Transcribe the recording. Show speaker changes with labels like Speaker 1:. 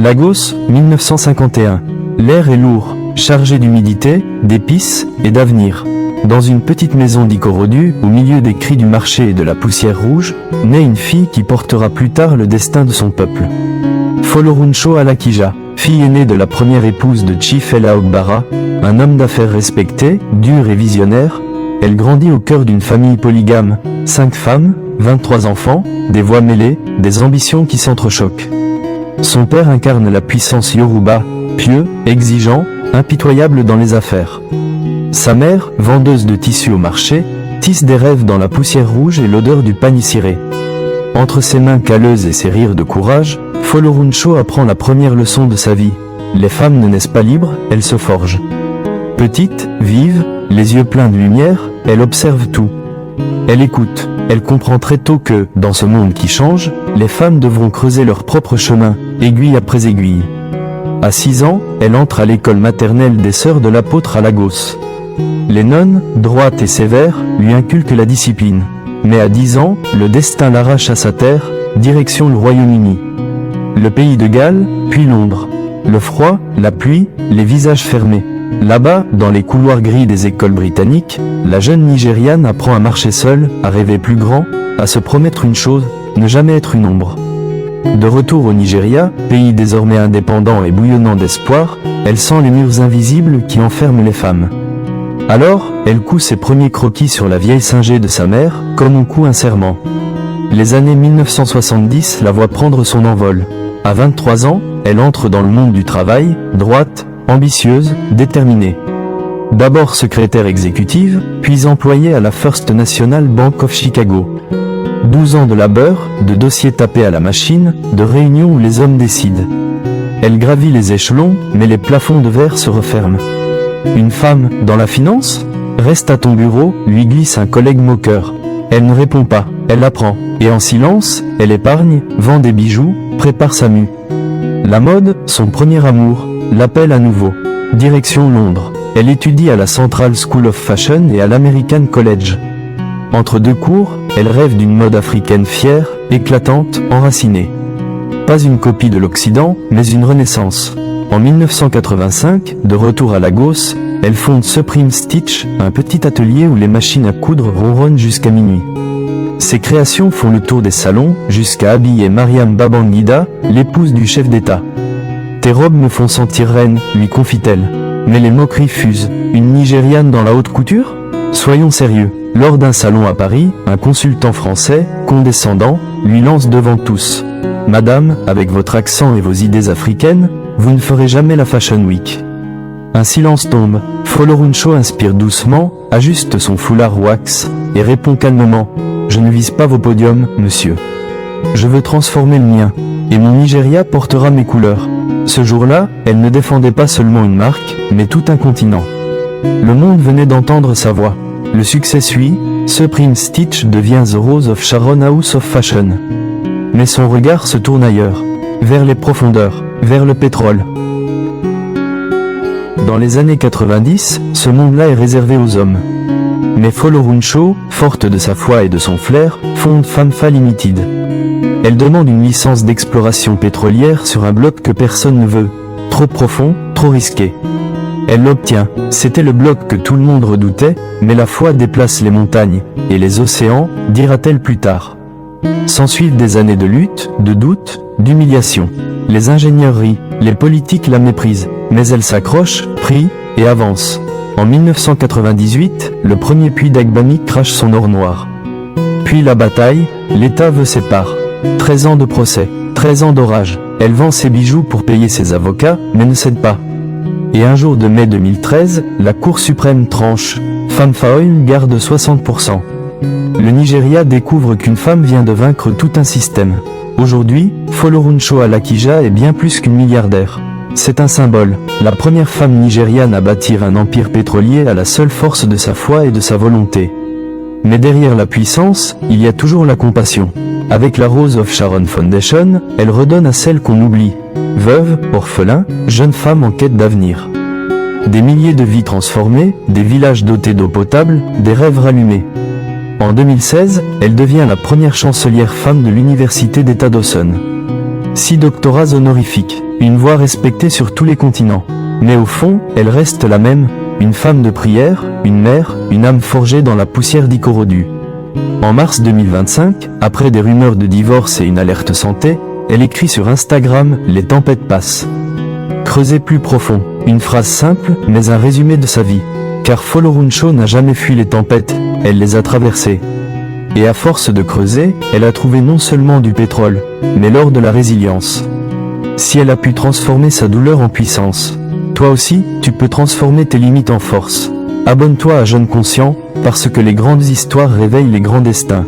Speaker 1: Lagos, 1951. L'air est lourd, chargé d'humidité, d'épices et d'avenir. Dans une petite maison d'Ikorodu, au milieu des cris du marché et de la poussière rouge, naît une fille qui portera plus tard le destin de son peuple. Folorunshò Alakija, fille aînée de la première épouse de Chief Ella Ogbara, un homme d'affaires respecté, dur et visionnaire, elle grandit au cœur d'une famille polygame, 5 femmes, 23 enfants, des voix mêlées, des ambitions qui s'entrechoquent. Son père incarne la puissance Yoruba, pieux, exigeant, impitoyable dans les affaires. Sa mère, vendeuse de tissus au marché, tisse des rêves dans la poussière rouge et l'odeur du pagne ciré. Entre ses mains calleuses et ses rires de courage, Folorunshò apprend la première leçon de sa vie. Les femmes ne naissent pas libres, elles se forgent. Petite, vive, les yeux pleins de lumière, elle observe tout. Elle écoute, elle comprend très tôt que, dans ce monde qui change, les femmes devront creuser leur propre chemin, aiguille après aiguille. À 6 ans, elle entre à l'école maternelle des sœurs de l'apôtre à Lagos. Les nonnes, droites et sévères, lui inculquent la discipline. Mais à 10 ans, le destin l'arrache à sa terre, direction le Royaume-Uni. Le pays de Galles, puis Londres. Le froid, la pluie, les visages fermés. Là-bas, dans les couloirs gris des écoles britanniques, la jeune Nigériane apprend à marcher seule, à rêver plus grand, à se promettre une chose, ne jamais être une ombre. De retour au Nigeria, pays désormais indépendant et bouillonnant d'espoir, elle sent les murs invisibles qui enferment les femmes. Alors, elle coud ses premiers croquis sur la vieille singée de sa mère, comme on coud un serment. Les années 1970 la voient prendre son envol. À 23 ans, elle entre dans le monde du travail, droite, ambitieuse, déterminée. D'abord secrétaire exécutive, puis employée à la First National Bank of Chicago. 12 ans de labeur, de dossiers tapés à la machine, de réunions où les hommes décident. Elle gravit les échelons, mais les plafonds de verre se referment. Une femme, dans la finance ? Reste à ton bureau, lui glisse un collègue moqueur. Elle ne répond pas, elle apprend, et en silence, elle épargne, vend des bijoux, prépare sa mue. La mode, son premier amour, l'appelle à nouveau. Direction Londres. Elle étudie à la Central School of Fashion et à l'American College. Entre deux cours, elle rêve d'une mode africaine fière, éclatante, enracinée. Pas une copie de l'Occident, mais une renaissance. En 1985, de retour à Lagos, elle fonde Supreme Stitch, un petit atelier où les machines à coudre ronronnent jusqu'à minuit. Ses créations font le tour des salons, jusqu'à habiller Mariam Babangida, l'épouse du chef d'État. « Tes robes me font sentir reine », lui confie-t-elle. Mais les moqueries fusent. Une Nigériane dans la haute couture ? Soyons sérieux. Lors d'un salon à Paris, un consultant français, condescendant, lui lance devant tous. « Madame, avec votre accent et vos idées africaines, vous ne ferez jamais la Fashion Week. » Un silence tombe. Folorunshò inspire doucement, ajuste son foulard wax, et répond calmement. « Je ne vise pas vos podiums, monsieur. Je veux transformer le mien, et mon Nigeria portera mes couleurs. » Ce jour-là, elle ne défendait pas seulement une marque, mais tout un continent. Le monde venait d'entendre sa voix. Le succès suit, Supreme Stitch devient The Rose of Sharon House of Fashion. Mais son regard se tourne ailleurs, vers les profondeurs, vers le pétrole. Dans les années 90, ce monde-là est réservé aux hommes. Mais Folorunshò, forte de sa foi et de son flair, fonde FAMFA Limited. Elle demande une licence d'exploration pétrolière sur un bloc que personne ne veut. Trop profond, trop risqué. Elle l'obtient. C'était le bloc que tout le monde redoutait, mais la foi déplace les montagnes, et les océans, dira-t-elle plus tard. S'ensuivent des années de lutte, de doute, d'humiliation. Les ingénieurs rient, les politiques la méprisent, mais elle s'accroche, prie, et avance. En 1998, le premier puits d'Agbami crache son or noir. Puis la bataille, l'État veut ses parts. 13 ans de procès, 13 ans d'orage. Elle vend ses bijoux pour payer ses avocats, mais ne cède pas. Et un jour de mai 2013, la Cour suprême tranche. FAMFA Oil garde 60%. Le Nigeria découvre qu'une femme vient de vaincre tout un système. Aujourd'hui, Folorunshò Alakija est bien plus qu'une milliardaire. C'est un symbole, la première femme nigériane à bâtir un empire pétrolier à la seule force de sa foi et de sa volonté. Mais derrière la puissance, il y a toujours la compassion. Avec la Rose of Sharon Foundation, elle redonne à celles qu'on oublie. Veuves, orphelins, jeunes femmes en quête d'avenir. Des milliers de vies transformées, des villages dotés d'eau potable, des rêves rallumés. En 2016, elle devient la première chancelière femme de l'Université d'État Dawson. 6 doctorats honorifiques, une voix respectée sur tous les continents. Mais au fond, elle reste la même, une femme de prière, une mère, une âme forgée dans la poussière d'Ikorodu. En mars 2025, après des rumeurs de divorce et une alerte santé, elle écrit sur Instagram « Les tempêtes passent ». Creuser plus profond, une phrase simple, mais un résumé de sa vie. Car Foloruncho n'a jamais fui les tempêtes, elle les a traversées. Et à force de creuser, elle a trouvé non seulement du pétrole, mais l'or de la résilience. Si elle a pu transformer sa douleur en puissance, toi aussi, tu peux transformer tes limites en force. Abonne-toi à Jeune Conscient, parce que les grandes histoires réveillent les grands destins.